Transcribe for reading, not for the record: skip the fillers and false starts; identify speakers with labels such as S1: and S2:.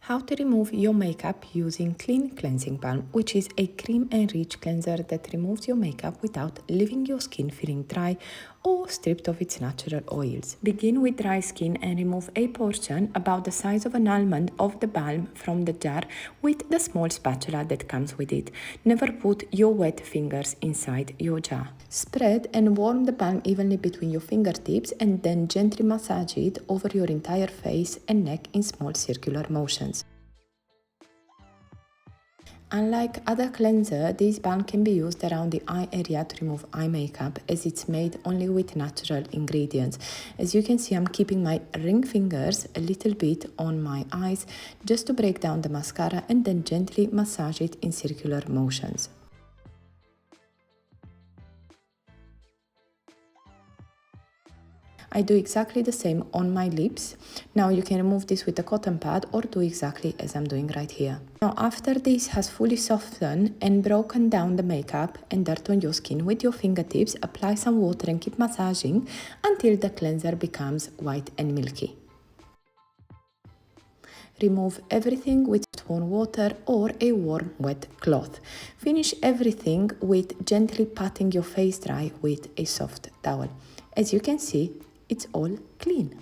S1: How to remove your makeup using Clean Cleansing Balm, which is a cream-enriched cleanser that removes your makeup without leaving your skin feeling dry or stripped of its natural oils. Begin with dry skin and remove a portion about the size of an almond of the balm from the jar with the small spatula that comes with it. Never put your wet fingers inside your jar. Spread and warm the balm evenly between your fingertips and then gently massage it over your entire face and neck in small circular motions. Unlike other cleanser, this balm can be used around the eye area to remove eye makeup as it's made only with natural ingredients. As you can see, I'm keeping my ring fingers a little bit on my eyes just to break down the mascara and then gently massage it in circular motions. I do exactly the same on my lips. Now you can remove this with a cotton pad or do exactly as I'm doing right here. Now after this has fully softened and broken down the makeup and dirt on your skin with your fingertips, apply some water and keep massaging until the cleanser becomes white and milky. Remove everything with warm water or a warm wet cloth. Finish everything with gently patting your face dry with a soft towel. As you can see, it's all clean.